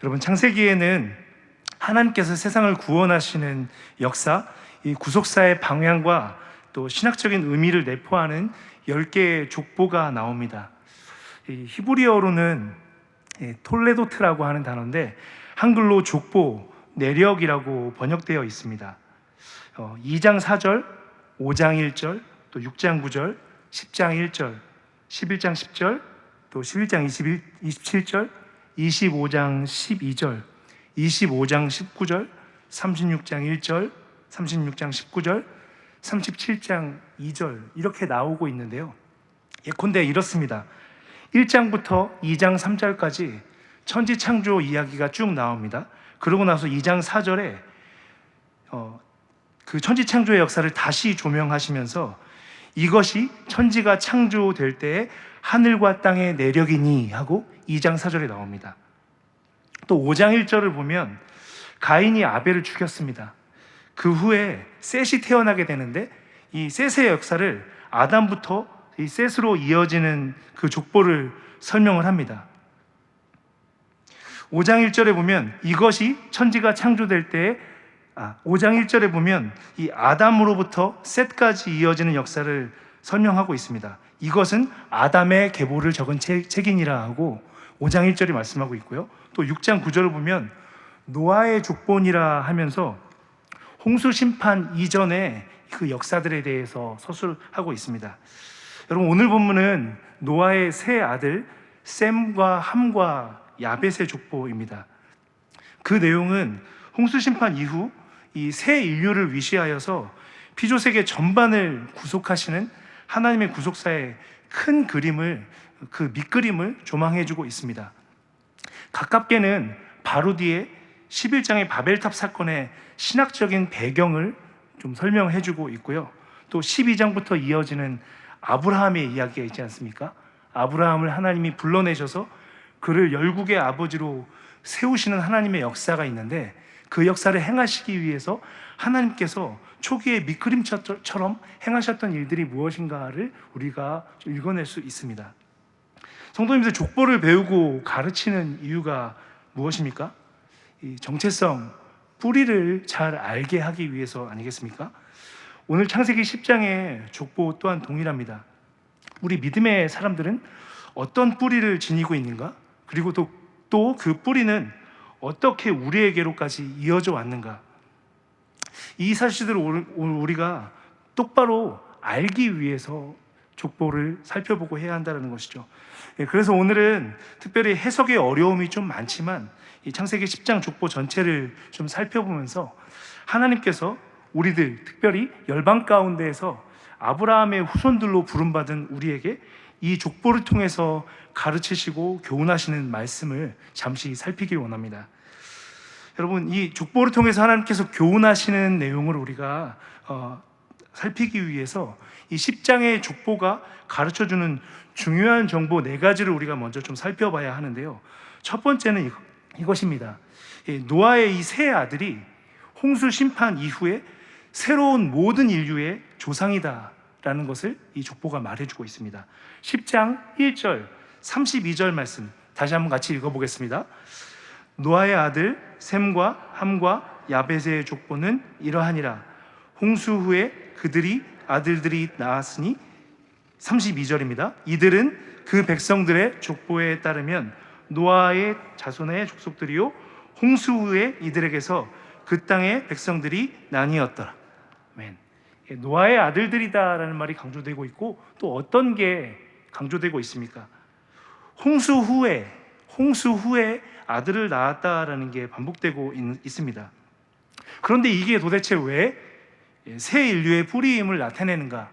여러분, 창세기에는 하나님께서 세상을 구원하시는 역사, 이 구속사의 방향과 또 신학적인 의미를 내포하는 10개의 족보가 나옵니다. 이 히브리어로는 톨레도트라고 하는 단어인데 한글로 족보, 내력이라고 번역되어 있습니다. 2장 4절, 5장 1절, 또 6장 9절, 10장 1절, 11장 10절, 또 11장 27절, 25장 12절, 25장 19절, 36장 1절, 36장 19절, 37장 2절 이렇게 나오고 있는데요. 예컨대 이렇습니다. 1장부터 2장 3절까지 천지 창조 이야기가 쭉 나옵니다. 그러고 나서 2장 4절에 그 천지 창조의 역사를 다시 조명하시면서 이것이 천지가 창조될 때에 하늘과 땅의 내력이니 하고 2장 4절에 나옵니다. 또 5장 1절을 보면 가인이 아벨을 죽였습니다. 그 후에 셋이 태어나게 되는데 이 셋의 역사를 아담부터 이 셋으로 이어지는 그 족보를 설명을 합니다. 5장 1절에 보면 이것이 천지가 창조될 때에 5장 1절에 보면 이 아담으로부터 셋까지 이어지는 역사를 설명하고 있습니다. 이것은 아담의 계보를 적은 책이니라 하고 5장 1절이 말씀하고 있고요. 또 6장 9절을 보면 노아의 족본이라 하면서 홍수 심판 이전의 그 역사들에 대해서 서술하고 있습니다. 여러분, 오늘 본문은 노아의 세 아들 셈과 함과 야벳의 족보입니다. 그 내용은 홍수 심판 이후 이 새 인류를 위시하여서 피조세계 전반을 구속하시는 하나님의 구속사의 큰 그림을, 그 밑그림을 조망해주고 있습니다. 가깝게는 바로 뒤에 11장의 바벨탑 사건의 신학적인 배경을 좀 설명해주고 있고요. 또 12장부터 이어지는 아브라함의 이야기가 있지 않습니까? 아브라함을 하나님이 불러내셔서 그를 열국의 아버지로 세우시는 하나님의 역사가 있는데 그 역사를 행하시기 위해서 하나님께서 초기에 밑그림처럼 행하셨던 일들이 무엇인가를 우리가 좀 읽어낼 수 있습니다. 성도님들, 족보를 배우고 가르치는 이유가 무엇입니까? 이 정체성, 뿌리를 잘 알게 하기 위해서 아니겠습니까? 오늘 창세기 10장의 족보 또한 동일합니다. 우리 믿음의 사람들은 어떤 뿌리를 지니고 있는가? 그리고 또 그 뿌리는 어떻게 우리에게로까지 이어져 왔는가? 이 사실들을 우리가 똑바로 알기 위해서 족보를 살펴보고 해야 한다는 것이죠. 그래서 오늘은 특별히 해석의 어려움이 좀 많지만 이 창세기 10장 족보 전체를 좀 살펴보면서 하나님께서 우리들, 특별히 열방 가운데에서 아브라함의 후손들로 부름받은 우리에게 이 족보를 통해서 가르치시고 교훈하시는 말씀을 잠시 살피길 원합니다. 여러분, 이 족보를 통해서 하나님께서 교훈하시는 내용을 우리가 살피기 위해서 이 10장의 족보가 가르쳐주는 중요한 정보 4가지를 우리가 먼저 좀 살펴봐야 하는데요. 첫 번째는 이것입니다. 노아의 이 세 아들이 홍수 심판 이후에 새로운 모든 인류의 조상이다라는 것을 이 족보가 말해주고 있습니다. 10장 1절, 32절 말씀 다시 한번 같이 읽어보겠습니다. 노아의 아들 셈과 함과 야벳의 족보는 이러하니라. 홍수 후에 그들이 아들들이 낳았으니 32절입니다. 이들은 그 백성들의 족보에 따르면 노아의 자손의 족속들이요 홍수 후에 이들에게서 그 땅의 백성들이 나뉘었더라. 아멘. 노아의 아들들이다라는 말이 강조되고 있고 또 어떤 게 강조되고 있습니까? 홍수 후에 아들을 낳았다라는 게 반복되고 있습니다. 그런데 이게 도대체 왜 새 인류의 뿌리임을 나타내는가?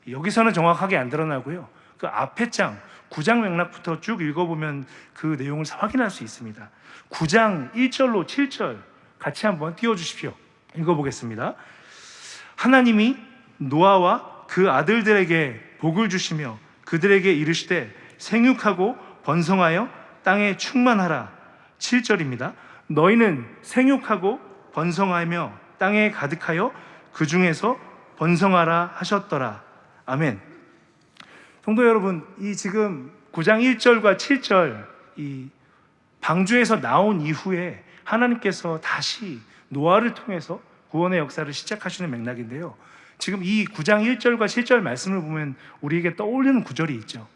여기서는 정확하게 안 드러나고요. 그 앞에 장 9장 맥락부터 쭉 읽어보면 그 내용을 확인할 수 있습니다. 9장 1절로 7절 같이 한번 띄워주십시오. 읽어보겠습니다. 하나님이 노아와 그 아들들에게 복을 주시며 그들에게 이르시되 생육하고 번성하여 땅에 충만하라. 7절입니다. 너희는 생육하고 번성하며 땅에 가득하여 그 중에서 번성하라 하셨더라. 아멘. 성도 여러분, 이 지금 9장 1절과 7절 이 방주에서 나온 이후에 하나님께서 다시 노아를 통해서 구원의 역사를 시작하시는 맥락인데요. 지금 이 9장 1절과 7절 말씀을 보면 우리에게 떠오르는 구절이 있죠.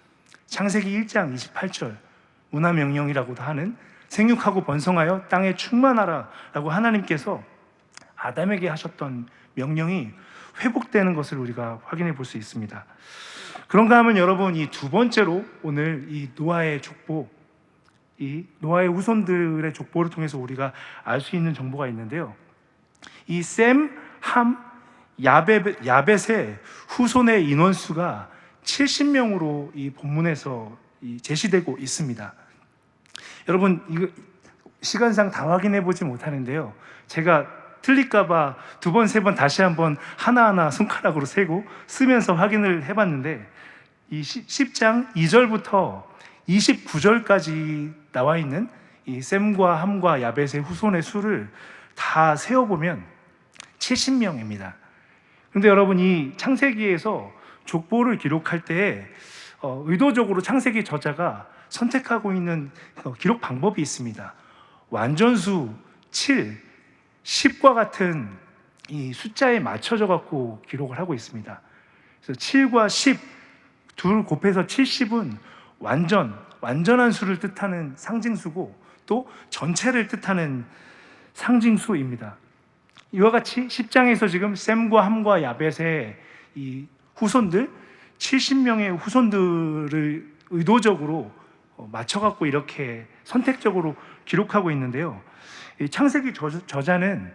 창세기 1장 28절 문화명령이라고도 하는 생육하고 번성하여 땅에 충만하라 라고 하나님께서 아담에게 하셨던 명령이 회복되는 것을 우리가 확인해 볼 수 있습니다. 그런가 하면 여러분, 이 두 번째로 오늘 이 노아의 족보, 이 노아의 후손들의 족보를 통해서 우리가 알 수 있는 정보가 있는데요. 이 셈, 함, 야벳의 후손의 인원수가 70명으로 이 본문에서 제시되고 있습니다. 여러분, 이거 시간상 다 확인해 보지 못하는데요. 제가 틀릴까봐 두 번, 세 번 다시 한번 하나하나 손가락으로 세고 쓰면서 확인을 해봤는데, 이 10장 2절부터 29절까지 나와 있는 이 셈과 함과 야벳의 후손의 수를 다 세어보면 70명입니다. 그런데 여러분, 이 창세기에서 족보를 기록할 때에 의도적으로 창세기 저자가 선택하고 있는 기록 방법이 있습니다. 완전수 7, 10과 같은 이 숫자에 맞춰져 갖고 기록을 하고 있습니다. 그래서 7과 10, 둘 곱해서 70은 완전한 수를 뜻하는 상징수고, 또 전체를 뜻하는 상징수입니다. 이와 같이 10장에서 지금 셈과 함과 야벳의 이 후손들 70명의 후손들을 의도적으로 맞춰갖고 이렇게 선택적으로 기록하고 있는데요. 이 창세기 저자는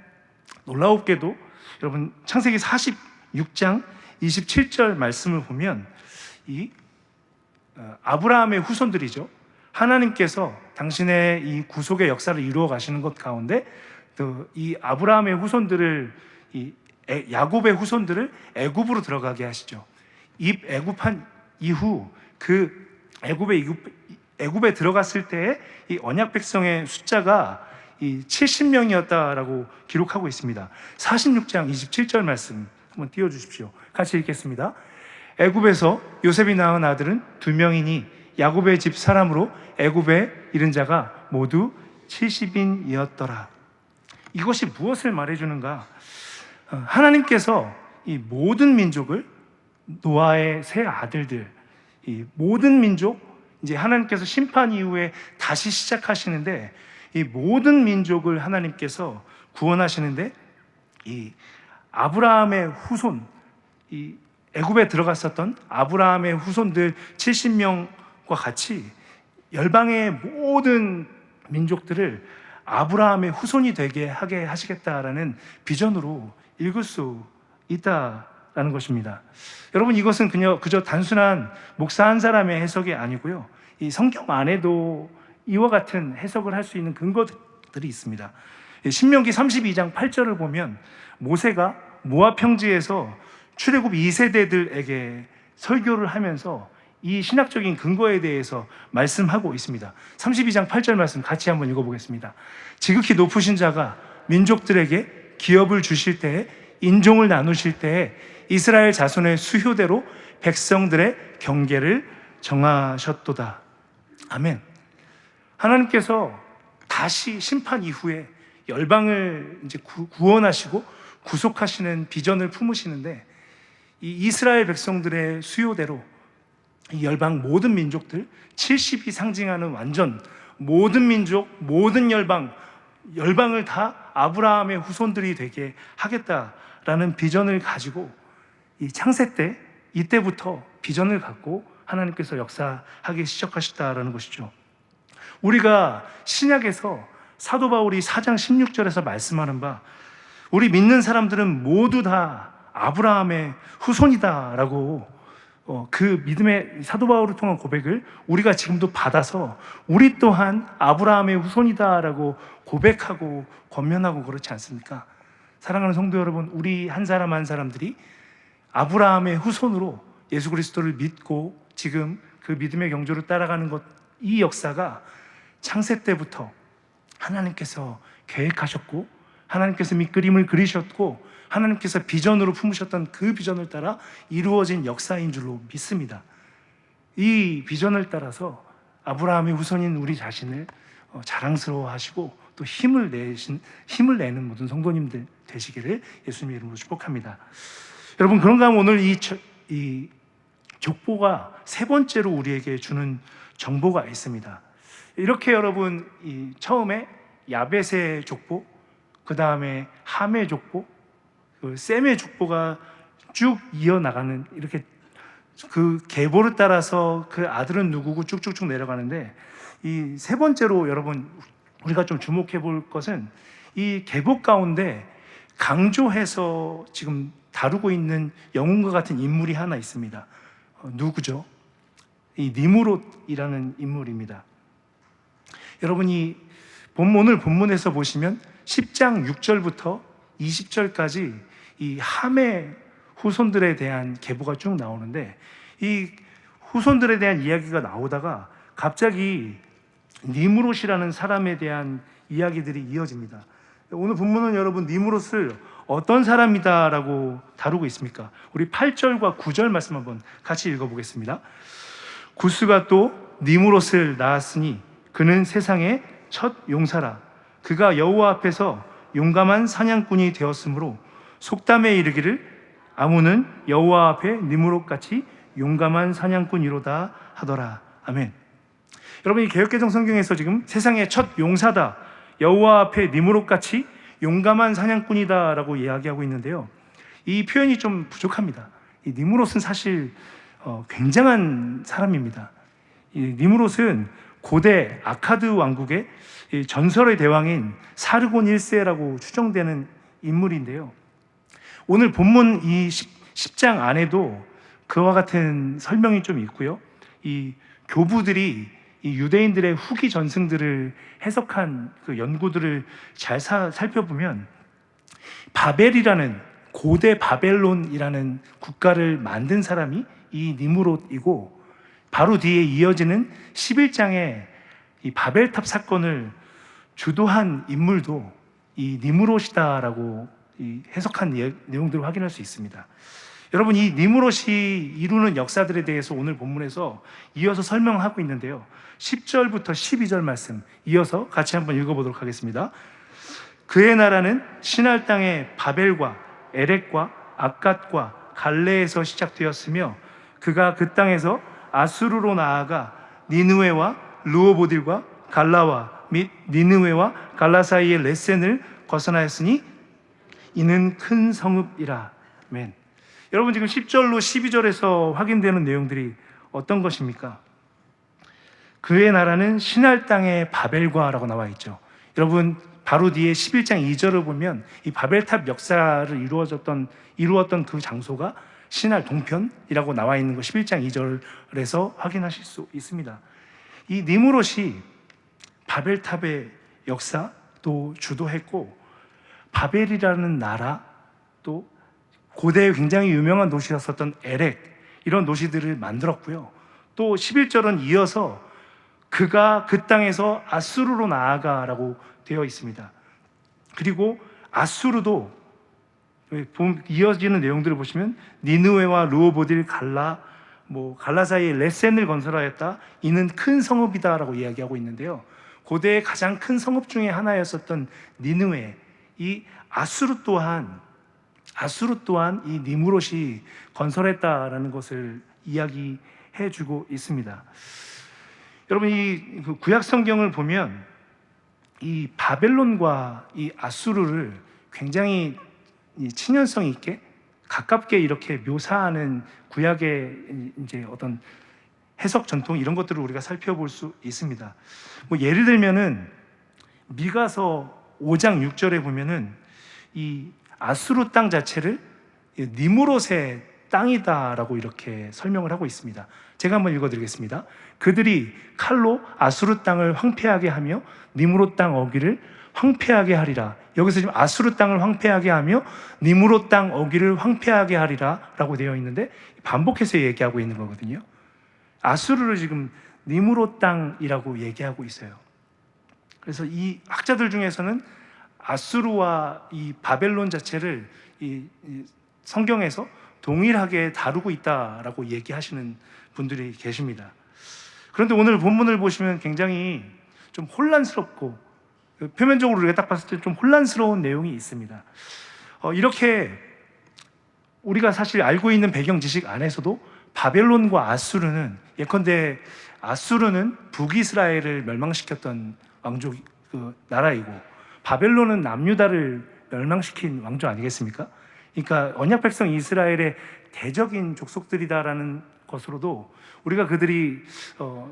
놀라웠게도 여러분, 창세기 46장 27절 말씀을 보면 이 아브라함의 후손들이죠. 하나님께서 당신의 이 구속의 역사를 이루어 가시는 것 가운데 또 이 아브라함의 후손들을, 이 야곱의 후손들을 애굽으로 들어가게 하시죠. 애굽한 이후 그 애굽에 들어갔을 때의 이 언약 백성의 숫자가 이 70명이었다라고 기록하고 있습니다. 46장 27절 말씀 한번 띄워주십시오. 같이 읽겠습니다. 애굽에서 요셉이 낳은 아들은 2명이니 야곱의 집 사람으로 애굽에 이른 자가 모두 70인이었더라. 이것이 무엇을 말해주는가? 하나님께서 이 모든 민족을, 노아의 세 아들들, 이 모든 민족, 이제 하나님께서 심판 이후에 다시 시작하시는데, 이 모든 민족을 하나님께서 구원하시는데, 이 아브라함의 후손, 이 애굽에 들어갔었던 아브라함의 후손들 70명과 같이 열방의 모든 민족들을 아브라함의 후손이 되게 하게 하시겠다라는 비전으로 읽을 수 있다라는 것입니다. 여러분, 이것은 그저 단순한 목사 한 사람의 해석이 아니고요. 이 성경 안에도 이와 같은 해석을 할 수 있는 근거들이 있습니다. 신명기 32장 8절을 보면 모세가 모압 평지에서 출애굽 2세대들에게 설교를 하면서 이 신학적인 근거에 대해서 말씀하고 있습니다. 32장 8절 말씀 같이 한번 읽어보겠습니다. 지극히 높으신 자가 민족들에게 기업을 주실 때에, 인종을 나누실 때에 이스라엘 자손의 수효대로 백성들의 경계를 정하셨도다. 아멘. 하나님께서 다시 심판 이후에 열방을 이제 구원하시고 구속하시는 비전을 품으시는데, 이 이스라엘 백성들의 수요대로 이 열방 모든 민족들 70이 상징하는 완전 모든 민족, 모든 열방을 다 아브라함의 후손들이 되게 하겠다라는 비전을 가지고 이 창세 때, 이때부터 비전을 갖고 하나님께서 역사하기 시작하셨다라는 것이죠. 우리가 신약에서 사도 바울이 4장 16절에서 말씀하는 바, 우리 믿는 사람들은 모두 다 아브라함의 후손이다라고 그 믿음의 사도 바울을 통한 고백을 우리가 지금도 받아서 우리 또한 아브라함의 후손이다라고 고백하고 권면하고 그렇지 않습니까? 사랑하는 성도 여러분, 우리 한 사람 한 사람들이 아브라함의 후손으로 예수 그리스도를 믿고 지금 그 믿음의 경주를 따라가는 것, 이 역사가 창세 때부터 하나님께서 계획하셨고, 하나님께서 밑그림을 그리셨고, 하나님께서 비전으로 품으셨던 그 비전을 따라 이루어진 역사인 줄로 믿습니다. 이 비전을 따라서 아브라함의 후손인 우리 자신을 자랑스러워하시고 또 힘을 내는 모든 성도님들 되시기를 예수님의 이름으로 축복합니다. 여러분, 그런가 하면 오늘 이 족보가 세 번째로 우리에게 주는 정보가 있습니다. 이렇게 여러분, 처음에 야벳의 족보, 그 다음에 함의 족보, 셈의 족보가 쭉 이어나가는, 이렇게 그 계보를 따라서 그 아들은 누구고 쭉쭉쭉 내려가는데, 이 세 번째로 여러분 우리가 좀 주목해 볼 것은 이 계보 가운데 강조해서 지금 다루고 있는 영웅과 같은 인물이 하나 있습니다. 누구죠? 이 니므롯이라는 인물입니다. 여러분이 오늘 본문에서 보시면 10장 6절부터 20절까지 이 함의 후손들에 대한 계보가 쭉 나오는데, 이 후손들에 대한 이야기가 나오다가 갑자기 니므롯이라는 사람에 대한 이야기들이 이어집니다. 오늘 본문은 여러분 니므롯을 어떤 사람이다라고 다루고 있습니까? 우리 8절과 9절 말씀 한번 같이 읽어보겠습니다. 구스가 또 니므롯을 낳았으니 그는 세상의 첫 용사라. 그가 여호와 앞에서 용감한 사냥꾼이 되었으므로 속담에 이르기를 아무는 여호와 앞에 니므롯같이 용감한 사냥꾼이로다 하더라. 아멘. 여러분, 이 개역개정 성경에서 지금 세상의 첫 용사다, 여호와 앞에 니므롯같이 용감한 사냥꾼이다 라고 이야기하고 있는데요, 이 표현이 좀 부족합니다. 이 니므롯은 사실 굉장한 사람입니다. 이 니므롯은 고대 아카드 왕국의 전설의 대왕인 사르곤 1세라고 추정되는 인물인데요, 오늘 본문 이 10장 안에도 그와 같은 설명이 좀 있고요, 이 교부들이 이 유대인들의 후기 전승들을 해석한 그 연구들을 잘 살펴보면 바벨이라는, 고대 바벨론이라는 국가를 만든 사람이 이 니므롯이고, 바로 뒤에 이어지는 11장에 이 바벨탑 사건을 주도한 인물도 이 니므롯이다라고 해석한 내용들을 확인할 수 있습니다. 여러분, 이 니므롯이 이루는 역사들에 대해서 오늘 본문에서 이어서 설명하고 있는데요, 10절부터 12절 말씀 이어서 같이 한번 읽어보도록 하겠습니다. 그의 나라는 시날 땅의 바벨과 에렉과 악갓과 갈레에서 시작되었으며 그가 그 땅에서 아수르로 나아가 니느웨와 르호보딜과 갈라와 및 니느웨와 갈라 사이의 레센을 거선하였으니 이는 큰 성읍이라. 아멘. 여러분, 지금 10절로 12절에서 확인되는 내용들이 어떤 것입니까? 그의 나라는 시날 땅의 바벨과라고 나와 있죠. 여러분, 바로 뒤에 11장 2절을 보면 이 바벨탑 역사를 이루었던 그 장소가 시날 동편이라고 나와 있는 거 11장 2절에서 확인하실 수 있습니다. 이 니므롯이 바벨탑의 역사도 주도했고, 바벨이라는 나라, 또 고대에 굉장히 유명한 도시였었던 에렉, 이런 도시들을 만들었고요, 또 11절은 이어서 그가 그 땅에서 아수르로 나아가라고 되어 있습니다. 그리고 아수르도 이어지는 내용들을 보시면 니느웨와 르호보딜 갈라 사이에 레센을 건설하였다, 이는 큰 성읍이다라고 이야기하고 있는데요, 고대의 가장 큰 성읍 중에 하나였었던 니느웨, 이 아수르 또한 이 니므롯이 건설했다라는 것을 이야기해 주고 있습니다. 여러분, 이 구약 성경을 보면 이 바벨론과 이 아수르를 굉장히 친연성 있게 가깝게 이렇게 묘사하는 구약의 이제 어떤 해석 전통, 이런 것들을 우리가 살펴볼 수 있습니다. 예를 들면은 미가서 5장 6절에 보면은 이 아수르 땅 자체를 니므롯의 땅이다라고 이렇게 설명을 하고 있습니다. 제가 한번 읽어드리겠습니다. 그들이 칼로 아수르 땅을 황폐하게 하며 니므롯 땅 어귀를 황폐하게 하리라. 여기서 지금 아수르 땅을 황폐하게 하며 니므롯 땅 어귀를 황폐하게 하리라 라고 되어 있는데, 반복해서 얘기하고 있는 거거든요. 아수르를 지금 니므롯 땅이라고 얘기하고 있어요. 그래서 이 학자들 중에서는 아수르와 이 바벨론 자체를 이 성경에서 동일하게 다루고 있다라고 얘기하시는 분들이 계십니다. 그런데 오늘 본문을 보시면 굉장히 좀 혼란스럽고 표면적으로 우리가 딱 봤을 때 좀 혼란스러운 내용이 있습니다. 이렇게 우리가 사실 알고 있는 배경 지식 안에서도 바벨론과 아수르는, 예컨대 아수르는 북이스라엘을 멸망시켰던 왕족 나라이고, 바벨론은 남유다를 멸망시킨 왕조 아니겠습니까? 그러니까 언약 백성 이스라엘의 대적인 족속들이다라는 것으로도 우리가 그들이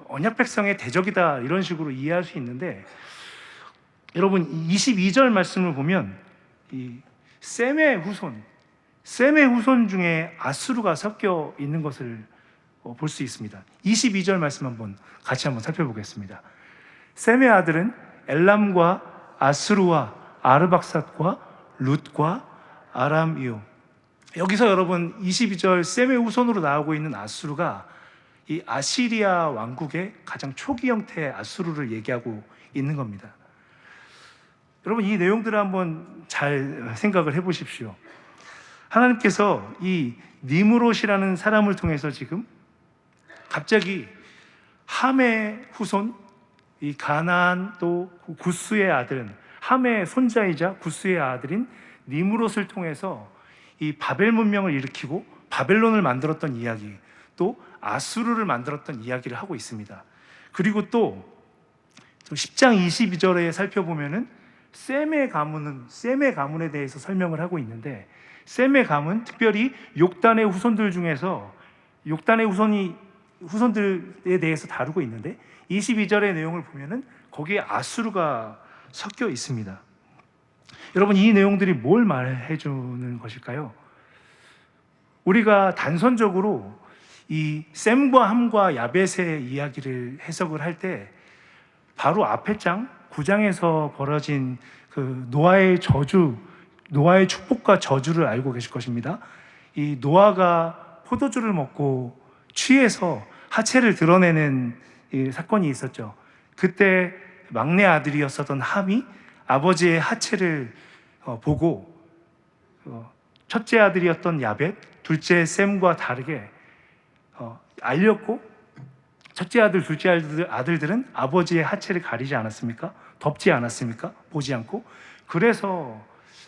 언약 백성의 대적이다 이런 식으로 이해할 수 있는데, 여러분 22절 말씀을 보면 이 셈의 후손 중에 아수르가 섞여 있는 것을 볼 수 있습니다. 22절 말씀 같이 한번 살펴보겠습니다. 셈의 아들은 엘람과 아수르와 아르박삿과 룻과 아람이요. 여기서 여러분 22절 셈의 후손으로 나오고 있는 아수르가 이 아시리아 왕국의 가장 초기 형태의 아수르를 얘기하고 있는 겁니다. 여러분 이 내용들을 한번 잘 생각을 해보십시오. 하나님께서 이 니므롯이라는 사람을 통해서 지금 갑자기 함의 후손, 이 가나안 또 구스의 아들은 함의 손자이자 구스의 아들인 니므롯을 통해서 이 바벨 문명을 일으키고 바벨론을 만들었던 이야기, 또 아수르를 만들었던 이야기를 하고 있습니다. 그리고 또 10장 22절에 살펴보면은 셈의 가문에 대해서 설명을 하고 있는데, 셈의 가문, 특별히 욕단의 후손들 중에서 욕단의 후손들에 대해서 다루고 있는데 22절의 내용을 보면은 거기에 아수르가 섞여 있습니다. 여러분 이 내용들이 뭘 말해 주는 것일까요? 우리가 단선적으로 이 셈과 함과 야벳의 이야기를 해석을 할 때 바로 앞에 장 9장에서 벌어진 그 노아의 축복과 저주를 알고 계실 것입니다. 이 노아가 포도주를 먹고 취해서 하체를 드러내는 이 사건이 있었죠. 그때 막내 아들이었었던 함이 아버지의 하체를 보고 첫째 아들이었던 야벳, 둘째 셈과 다르게 알렸고, 첫째 아들, 둘째 아들들은 아버지의 하체를 가리지 않았습니까? 덮지 않았습니까? 보지 않고. 그래서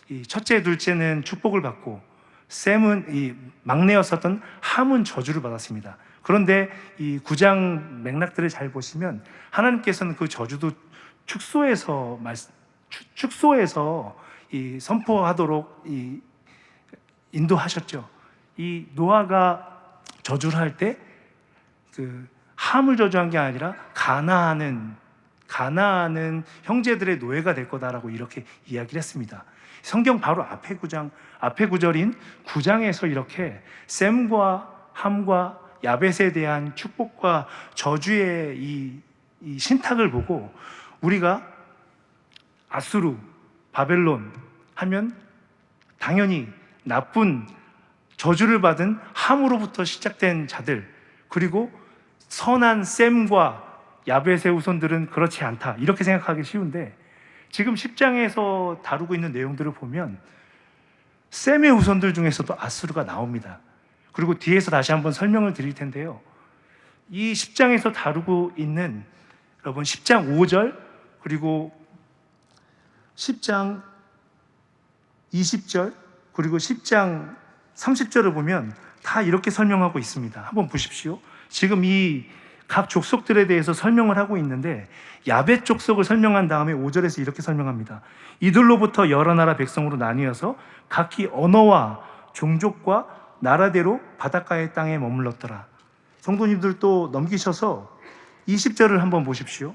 이 첫째, 둘째는 축복을 받고 셈은, 이 막내였었던 함은 저주를 받았습니다. 그런데 이 9장 맥락들을 잘 보시면 하나님께서는 그 저주도 축소해서 이 선포하도록 이 인도하셨죠. 이 노아가 저주를 할 때 그 함을 저주한 게 아니라 가나안은 형제들의 노예가 될 거다라고 이렇게 이야기를 했습니다. 성경 바로 앞에 구절인 9장에서 이렇게 셈과 함과 야벳에 대한 축복과 저주의 이 신탁을 보고 우리가 아수르, 바벨론 하면 당연히 나쁜 저주를 받은 함으로부터 시작된 자들, 그리고 선한 셈과 야벳의 후손들은 그렇지 않다, 이렇게 생각하기 쉬운데, 지금 10장에서 다루고 있는 내용들을 보면 셈의 후손들 중에서도 아수르가 나옵니다. 그리고 뒤에서 다시 한번 설명을 드릴 텐데요, 이 10장에서 다루고 있는, 여러분 10장 5절 그리고 10장 20절 그리고 10장 30절을 보면 다 이렇게 설명하고 있습니다. 한번 보십시오. 지금 이 각 족속들에 대해서 설명을 하고 있는데, 야벳 족속을 설명한 다음에 5절에서 이렇게 설명합니다. 이들로부터 여러 나라 백성으로 나뉘어서 각기 언어와 종족과 나라대로 바닷가의 땅에 머물렀더라. 성도님들 또 넘기셔서 20절을 한번 보십시오.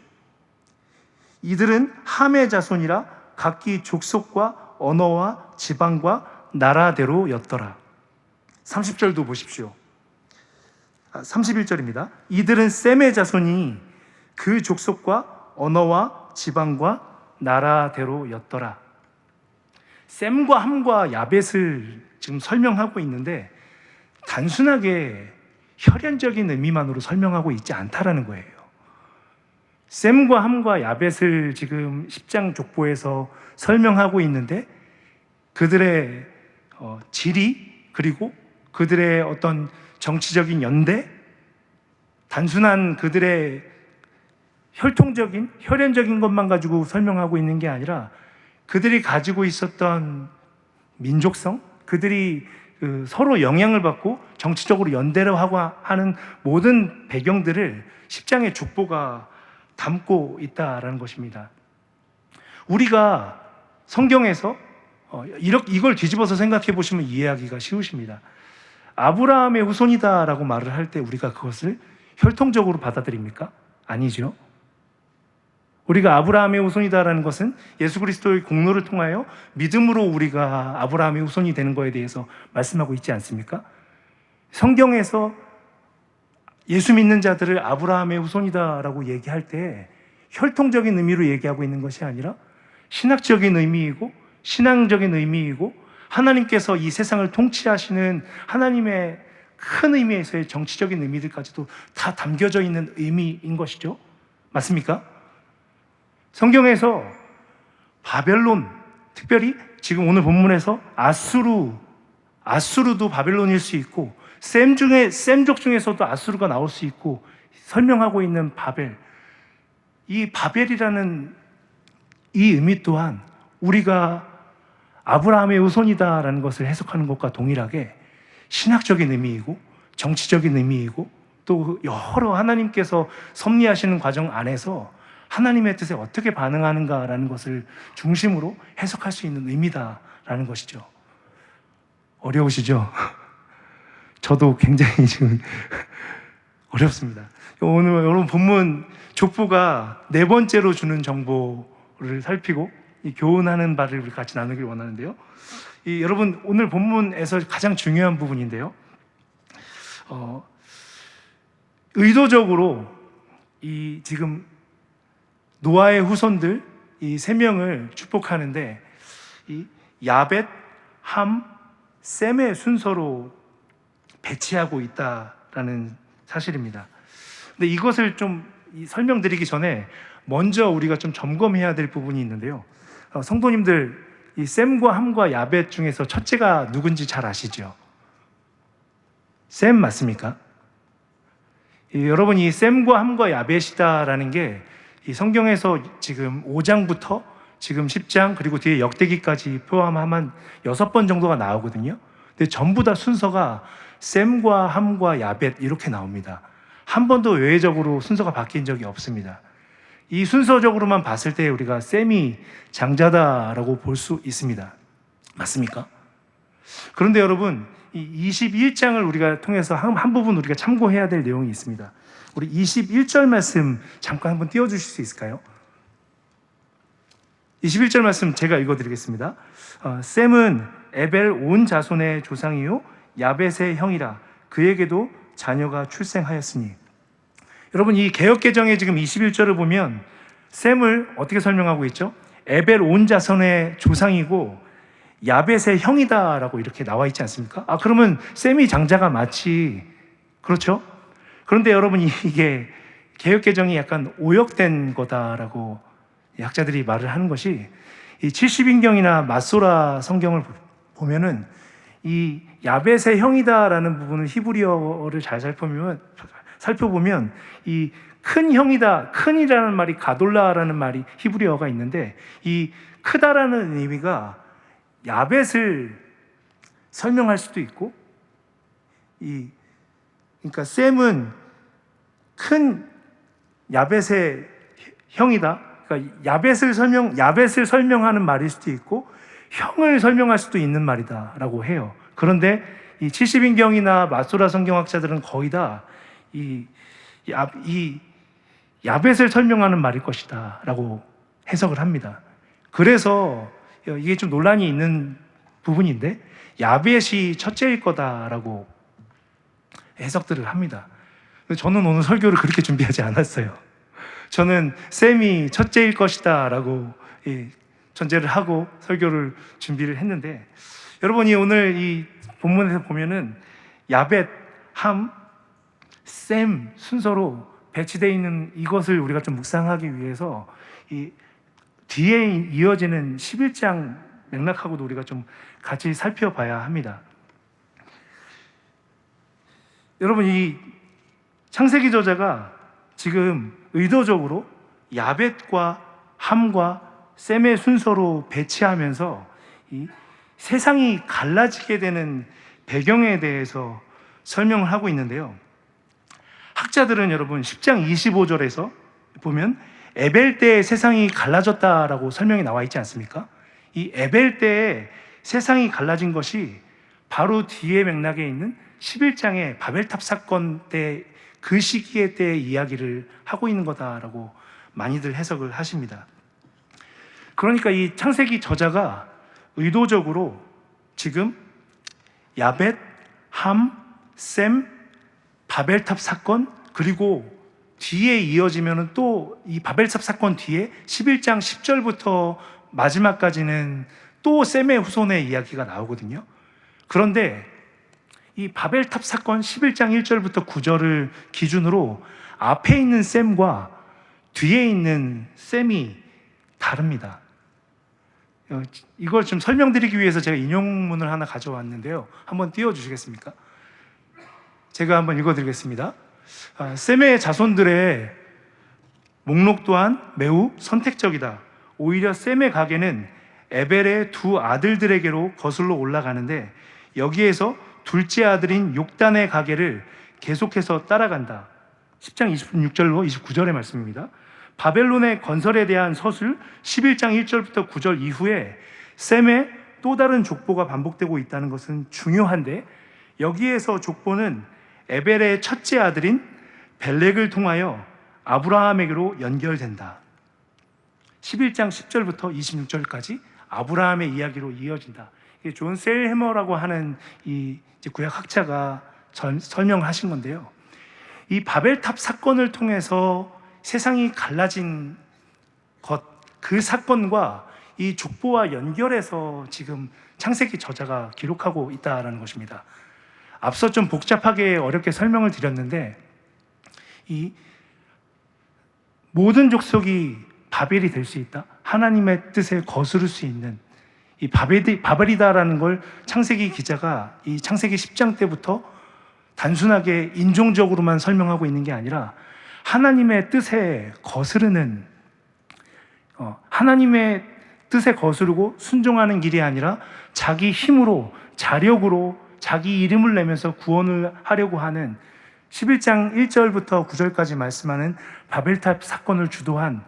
이들은 함의 자손이라 각기 족속과 언어와 지방과 나라대로였더라. 30절도 보십시오. 31절입니다. 이들은 셈의 자손이 그 족속과 언어와 지방과 나라대로였더라. 셈과 함과 야벳을 지금 설명하고 있는데 단순하게 혈연적인 의미만으로 설명하고 있지 않다라는 거예요. 셈과 함과 야벳을 지금 10장 족보에서 설명하고 있는데 그들의 지리, 그리고 그들의 어떤 정치적인 연대, 단순한 그들의 혈통적인, 혈연적인 것만 가지고 설명하고 있는 게 아니라 그들이 가지고 있었던 민족성, 그들이 서로 영향을 받고 정치적으로 연대를 하고 하는 모든 배경들을 10장의 족보가 담고 있다라는 것입니다. 우리가 성경에서 이걸 뒤집어서 생각해 보시면 이해하기가 쉬우십니다. 아브라함의 후손이다라고 말을 할 때 우리가 그것을 혈통적으로 받아들입니까? 아니죠. 우리가 아브라함의 후손이다라는 것은 예수 그리스도의 공로를 통하여 믿음으로 우리가 아브라함의 후손이 되는 것에 대해서 말씀하고 있지 않습니까? 성경에서 예수 믿는 자들을 아브라함의 후손이다라고 얘기할 때 혈통적인 의미로 얘기하고 있는 것이 아니라 신학적인 의미이고 신앙적인 의미이고 하나님께서 이 세상을 통치하시는 하나님의 큰 의미에서의 정치적인 의미들까지도 다 담겨져 있는 의미인 것이죠. 맞습니까? 성경에서 바벨론, 특별히 지금 오늘 본문에서 아수르도 바벨론일 수 있고 셈족 중에서도 아수르가 나올 수 있고 설명하고 있는 바벨, 이 바벨이라는 이 의미 또한 우리가 아브라함의 후손이다라는 것을 해석하는 것과 동일하게 신학적인 의미이고 정치적인 의미이고 또 여러 하나님께서 섭리하시는 과정 안에서 하나님의 뜻에 어떻게 반응하는가라는 것을 중심으로 해석할 수 있는 의미다라는 것이죠. 어려우시죠? 저도 굉장히 지금 어렵습니다. 오늘 여러분 본문 족보가 4번째로 주는 정보를 살피고 교훈하는 바를 우리 같이 나누길 원하는데요. 여러분 오늘 본문에서 가장 중요한 부분인데요. 의도적으로 지금 노아의 후손들 이 3명을 축복하는데 야벳, 함, 셈의 순서로 배치하고 있다라는 사실입니다. 근데 이것을 좀 설명드리기 전에 먼저 우리가 좀 점검해야 될 부분이 있는데요. 성도님들 이 셈과 함과 야벳 중에서 첫째가 누군지 잘 아시죠? 셈 맞습니까? 여러분 이 셈과 함과 야벳이다라는 게 이 성경에서 지금 5장부터 지금 10장 그리고 뒤에 역대기까지 포함하면 6번 정도가 나오거든요. 근데 전부 다 순서가 셈과 함과 야벳 이렇게 나옵니다. 한 번도 외회적으로 순서가 바뀐 적이 없습니다. 이 순서적으로만 봤을 때 우리가 셈이 장자다라고 볼 수 있습니다. 맞습니까? 그런데 여러분 이 21장을 우리가 통해서 한 부분 우리가 참고해야 될 내용이 있습니다. 우리 21절 말씀 잠깐 한번 띄워주실 수 있을까요? 21절 말씀 제가 읽어드리겠습니다. 셈은 에벨 온 자손의 조상이요 야벳의 형이라 그에게도 자녀가 출생하였으니. 여러분 이 개역개정의 지금 21절을 보면 셈을 어떻게 설명하고 있죠? 에벨 온 자손의 조상이고 야벳의 형이다라고 이렇게 나와 있지 않습니까? 그러면 셈이 장자가 맞지. 그렇죠? 그런데 여러분 이게 개역개정이 약간 오역된 거다라고 학자들이 말을 하는 것이 이 70인경이나 마소라 성경을 보면은 이 야벳의 형이다라는 부분을 히브리어를 잘 살펴보면 이 큰 형이다, 큰이라는 말이 가돌라라는 말이 히브리어가 있는데 이 크다라는 의미가 야벳을 설명할 수도 있고 그러니까 셈은 큰 야벳의 형이다. 그러니까 야벳을 설명하는 말일 수도 있고 형을 설명할 수도 있는 말이다라고 해요. 그런데 이 70인경이나 마소라 성경학자들은 거의 다 이 야벳을 설명하는 말일 것이다라고 해석을 합니다. 그래서 이게 좀 논란이 있는 부분인데 야벳이 첫째일 거다라고 해석들을 합니다. 저는 오늘 설교를 그렇게 준비하지 않았어요. 저는 셈이 첫째일 것이다 라고 전제를 하고 설교를 준비를 했는데 여러분이 오늘 이 본문에서 보면은 야벳, 함, 셈 순서로 배치되어 있는 이것을 우리가 좀 묵상하기 위해서 이 뒤에 이어지는 11장 맥락하고도 우리가 좀 같이 살펴봐야 합니다. 여러분 이 창세기 저자가 지금 의도적으로 야벳과 함과 셈의 순서로 배치하면서 이 세상이 갈라지게 되는 배경에 대해서 설명을 하고 있는데요. 학자들은 여러분 10장 25절에서 보면 에벨 때에 세상이 갈라졌다라고 설명이 나와 있지 않습니까? 이 에벨 때에 세상이 갈라진 것이 바로 뒤에 맥락에 있는 11장의 바벨탑 사건 때 그 시기에 때의 이야기를 하고 있는 거다라고 많이들 해석을 하십니다. 그러니까 이 창세기 저자가 의도적으로 지금 야벳, 함, 셈, 바벨탑 사건, 그리고 뒤에 이어지면 또 이 바벨탑 사건 뒤에 11장 10절부터 마지막까지는 또 셈의 후손의 이야기가 나오거든요. 그런데 이 바벨탑 사건 11장 1절부터 9절을 기준으로 앞에 있는 셈과 뒤에 있는 셈이 다릅니다. 이걸 좀 설명드리기 위해서 제가 인용문을 하나 가져왔는데요. 한번 띄워주시겠습니까? 제가 한번 읽어드리겠습니다. 셈의 자손들의 목록 또한 매우 선택적이다. 오히려 셈의 가계는 에벨의 두 아들들에게로 거슬러 올라가는데 여기에서 둘째 아들인 욕단의 가계를 계속해서 따라간다. 10장 26절로 29절의 말씀입니다. 바벨론의 건설에 대한 서술 11장 1절부터 9절 이후에 셈의 또 다른 족보가 반복되고 있다는 것은 중요한데 여기에서 족보는 에벨의 첫째 아들인 벨렉을 통하여 아브라함에게로 연결된다. 11장 10절부터 26절까지 아브라함의 이야기로 이어진다. 존 셀해머라고 하는 이 구약 학자가 설명하신 건데요. 이 바벨탑 사건을 통해서 세상이 갈라진 것, 그 사건과 이 족보와 연결해서 지금 창세기 저자가 기록하고 있다는 것입니다. 앞서 좀 복잡하게 어렵게 설명을 드렸는데 이 모든 족속이 바벨이 될 수 있다. 하나님의 뜻에 거스를 수 있는 이 바벨이다라는 걸 창세기 기자가 이 창세기 10장 때부터 단순하게 인종적으로만 설명하고 있는 게 아니라 하나님의 뜻에 거스르는 하나님의 뜻에 거스르고 순종하는 길이 아니라 자기 힘으로 자력으로 자기 이름을 내면서 구원을 하려고 하는 11장 1절부터 9절까지 말씀하는 바벨탑 사건을 주도한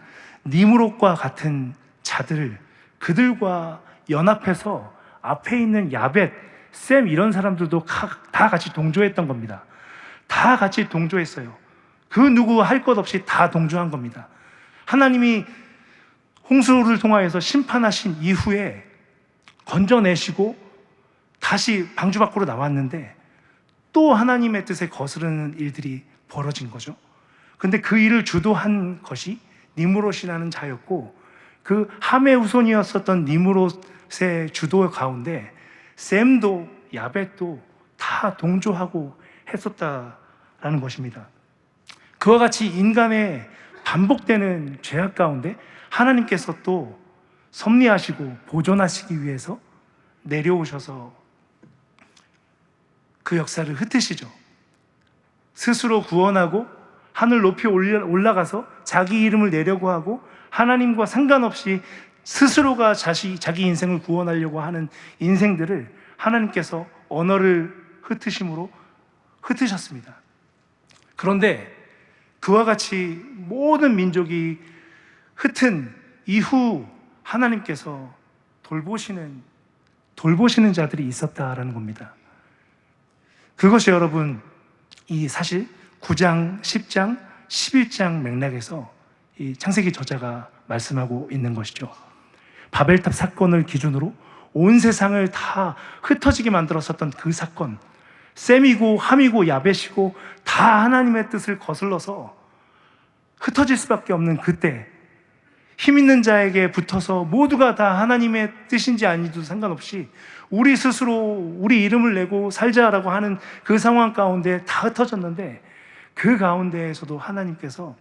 니므롯과 같은 자들 그들과 연합해서 앞에 있는 야벳, 셈 이런 사람들도 다 같이 동조했던 겁니다. 다 같이 동조했어요. 그 누구 할 것 없이 다 동조한 겁니다. 하나님이 홍수를 통하여서 심판하신 이후에 건져내시고 다시 방주 밖으로 나왔는데 또 하나님의 뜻에 거스르는 일들이 벌어진 거죠. 근데 그 일을 주도한 것이 니므롯이라는 자였고 그 함의 후손이었었던 니므롯의 주도 가운데 셈도 야벳도 다 동조하고 했었다라는 것입니다. 그와 같이 인간의 반복되는 죄악 가운데 하나님께서 또 섭리하시고 보존하시기 위해서 내려오셔서 그 역사를 흩으시죠. 스스로 구원하고 하늘 높이 올라가서 자기 이름을 내려고 하고 하나님과 상관없이 스스로가 자기 인생을 구원하려고 하는 인생들을 하나님께서 언어를 흩으심으로 흩으셨습니다. 그런데 그와 같이 모든 민족이 흩은 이후 하나님께서 돌보시는 자들이 있었다라는 겁니다. 그것이 여러분 이 사실 9장, 10장, 11장 맥락에서 이 창세기 저자가 말씀하고 있는 것이죠. 바벨탑 사건을 기준으로 온 세상을 다 흩어지게 만들었었던 그 사건, 셈이고 함이고 야벳이고 다 하나님의 뜻을 거슬러서 흩어질 수밖에 없는 그때 힘 있는 자에게 붙어서 모두가 다 하나님의 뜻인지 아닌지도 상관없이 우리 스스로 우리 이름을 내고 살자라고 하는 그 상황 가운데 다 흩어졌는데 그 가운데에서도 하나님께서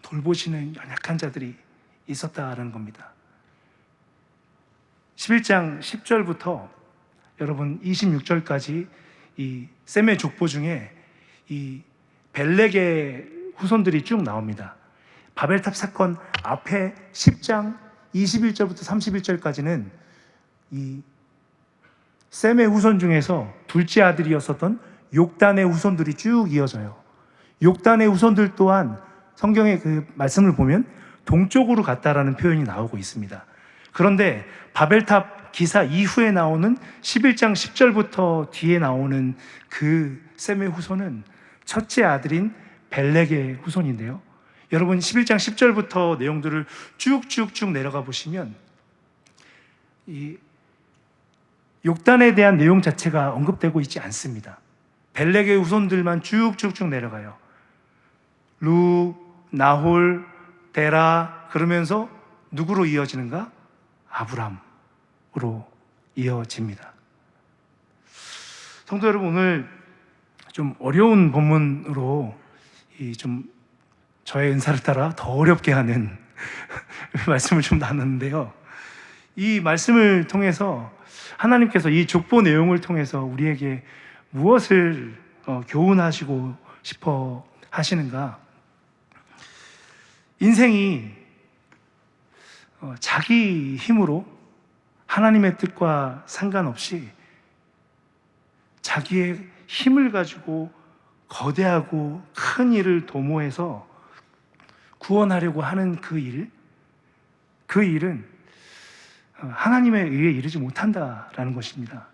돌보시는 연약한 자들이 있었다라는 겁니다. 11장 10절부터 여러분 26절까지 이 셈의 족보 중에 이 벨렉의 후손들이 쭉 나옵니다. 바벨탑 사건 앞에 10장 21절부터 31절까지는 이 셈의 후손 중에서 둘째 아들이었었던 욕단의 후손들이 쭉 이어져요. 욕단의 후손들 또한 성경의 그 말씀을 보면 동쪽으로 갔다라는 표현이 나오고 있습니다. 그런데 바벨탑 기사 이후에 나오는 11장 10절부터 뒤에 나오는 그 셈의 후손은 첫째 아들인 벨렉의 후손인데요. 여러분 11장 10절부터 내용들을 쭉쭉쭉 내려가 보시면 이 욕단에 대한 내용 자체가 언급되고 있지 않습니다. 벨렉의 후손들만 쭉쭉쭉 내려가요. 루, 나홀, 데라 그러면서 누구로 이어지는가? 아브람으로 이어집니다. 성도 여러분, 오늘 좀 어려운 본문으로 좀 저의 은사를 따라 더 어렵게 하는 말씀을 좀 나눴는데요. 이 말씀을 통해서 하나님께서 이 족보 내용을 통해서 우리에게 무엇을 교훈하시고 싶어 하시는가? 인생이 자기 힘으로 하나님의 뜻과 상관없이 자기의 힘을 가지고 거대하고 큰 일을 도모해서 구원하려고 하는 그 일은 하나님에 의해 이르지 못한다라는 것입니다.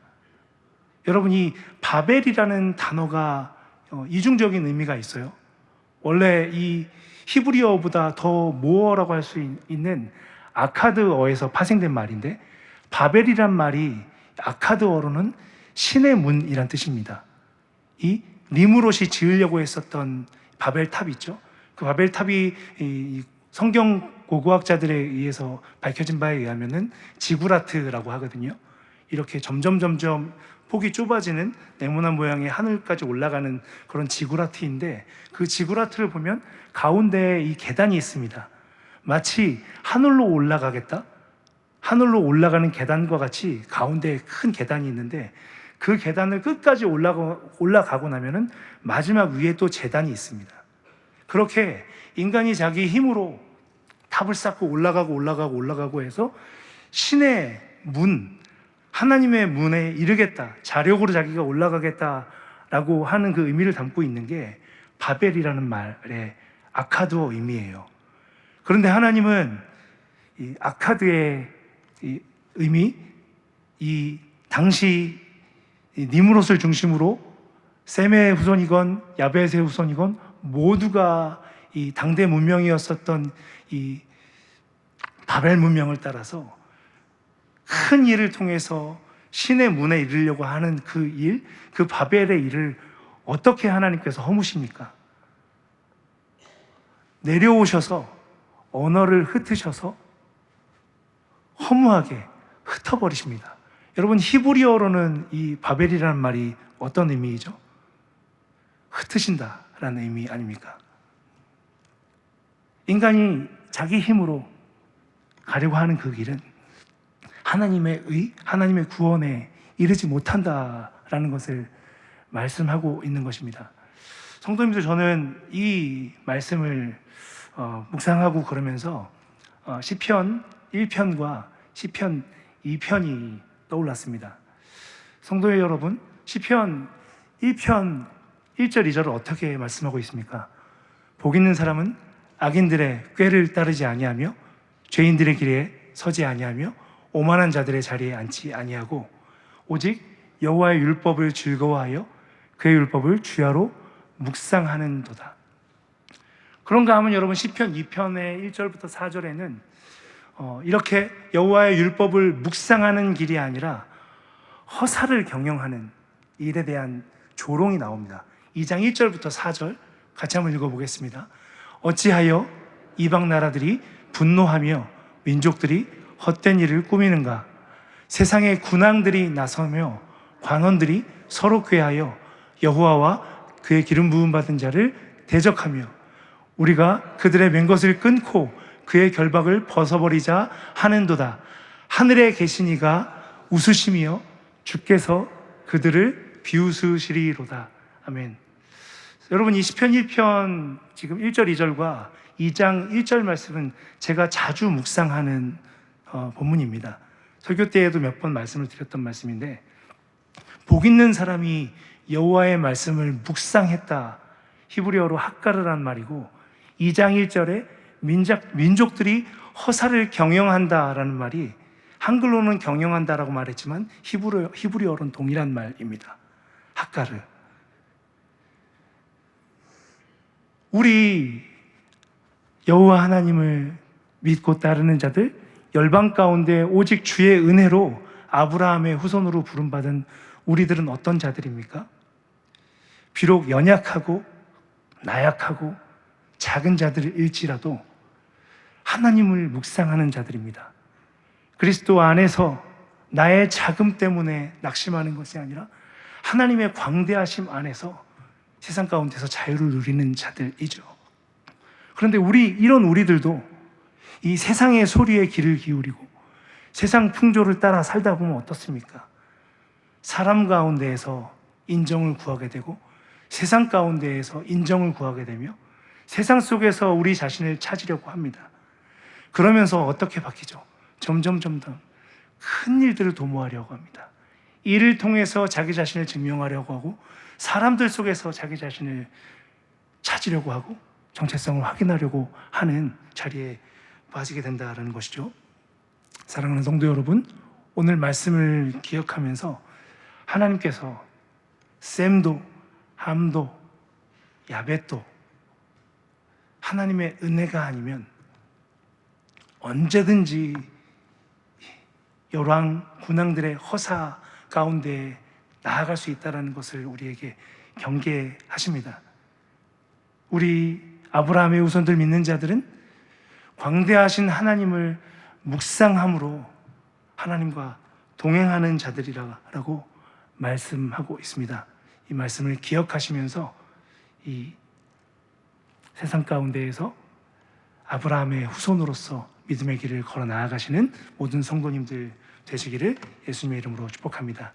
여러분, 이 바벨이라는 단어가 이중적인 의미가 있어요. 원래 이 히브리어보다 더 모어라고 할 수 있는 아카드어에서 파생된 말인데, 바벨이란 말이 아카드어로는 신의 문이란 뜻입니다. 이 니무롯이 지으려고 했었던 바벨탑 있죠. 그 바벨탑이 이 성경 고고학자들에 의해서 밝혀진 바에 의하면은 지구라트라고 하거든요. 이렇게 점점 폭이 좁아지는 네모난 모양의 하늘까지 올라가는 그런 지구라트인데, 그 지구라트를 보면 가운데에 이 계단이 있습니다. 마치 하늘로 올라가는 계단과 같이 가운데에 큰 계단이 있는데, 그 계단을 끝까지 올라가고 나면은 마지막 위에 또 제단이 있습니다. 그렇게 인간이 자기 힘으로 탑을 쌓고 올라가고 해서 신의 문, 하나님의 문에 이르겠다, 자력으로 자기가 올라가겠다라고 하는 그 의미를 담고 있는 게 바벨이라는 말의 아카드어 의미예요. 그런데 하나님은 이 아카드의 이 의미, 이 당시 니무롯을 중심으로 셈의 후손이건 야벳의 후손이건 모두가 이 당대 문명이었었던 이 바벨 문명을 따라서 큰 일을 통해서 신의 문에 이르려고 하는 그 일, 그 바벨의 일을 어떻게 하나님께서 허무십니까? 내려오셔서 언어를 흩으셔서 허무하게 흩어버리십니다. 여러분, 히브리어로는 이 바벨이라는 말이 어떤 의미이죠? 흩으신다라는 의미 아닙니까? 인간이 자기 힘으로 가려고 하는 그 길은 하나님의 구원에 이르지 못한다라는 것을 말씀하고 있는 것입니다. 성도님들, 저는 이 말씀을 묵상하고 그러면서 시편 1편과 시편 2편이 떠올랐습니다. 성도 여러분, 시편 1편 1절 2절을 어떻게 말씀하고 있습니까? 복 있는 사람은 악인들의 꾀를 따르지 아니하며 죄인들의 길에 서지 아니하며 오만한 자들의 자리에 앉지 아니하고 오직 여호와의 율법을 즐거워하여 그의 율법을 주야로 묵상하는도다. 그런가 하면 여러분, 시편 2편의 1절부터 4절에는 이렇게 여호와의 율법을 묵상하는 길이 아니라 허사를 경영하는 일에 대한 조롱이 나옵니다. 2장 1절부터 4절 같이 한번 읽어보겠습니다. 어찌하여 이방 나라들이 분노하며 민족들이 헛된 일을 꾸미는가? 세상의 군왕들이 나서며 관원들이 서로 꾀하여 여호와와 그의 기름 부음 받은 자를 대적하며 우리가 그들의 맹것을 끊고 그의 결박을 벗어버리자 하는도다. 하늘에 계신 이가 웃으시며 주께서 그들을 비웃으시리로다. 아멘. 여러분, 이 시편 1편 지금 1절 2절과 2장 1절 말씀은 제가 자주 묵상하는 본문입니다. 설교 때에도 몇 번 말씀을 드렸던 말씀인데, 복 있는 사람이 여호와의 말씀을 묵상했다, 히브리어로 학가르란 말이고, 2장 1절에 민족들이 허사를 경영한다라는 말이 한글로는 경영한다라고 말했지만 히브리어로는 동일한 말입니다. 학가르. 우리 여호와 하나님을 믿고 따르는 자들, 열방 가운데 오직 주의 은혜로 아브라함의 후손으로 부름받은 우리들은 어떤 자들입니까? 비록 연약하고 나약하고 작은 자들일지라도 하나님을 묵상하는 자들입니다. 그리스도 안에서 나의 자금 때문에 낙심하는 것이 아니라 하나님의 광대하심 안에서 세상 가운데서 자유를 누리는 자들이죠. 그런데 이런 우리들도 이 세상의 소리에 귀를 기울이고 세상 풍조를 따라 살다 보면 어떻습니까? 사람 가운데에서 인정을 구하게 되고 세상 가운데에서 인정을 구하게 되며 세상 속에서 우리 자신을 찾으려고 합니다. 그러면서 어떻게 바뀌죠? 점점 큰 일들을 도모하려고 합니다. 이를 통해서 자기 자신을 증명하려고 하고 사람들 속에서 자기 자신을 찾으려고 하고 정체성을 확인하려고 하는 자리에 빠지게 된다는 것이죠. 사랑하는 성도 여러분, 오늘 말씀을 기억하면서 하나님께서 셈도, 함도, 야벳도 하나님의 은혜가 아니면 언제든지 열왕 군왕들의 허사 가운데 나아갈 수 있다는 것을 우리에게 경계하십니다. 우리 아브라함의 후손들 믿는 자들은 광대하신 하나님을 묵상함으로 하나님과 동행하는 자들이라고 말씀하고 있습니다. 이 말씀을 기억하시면서 이 세상 가운데에서 아브라함의 후손으로서 믿음의 길을 걸어 나아가시는 모든 성도님들 되시기를 예수님의 이름으로 축복합니다.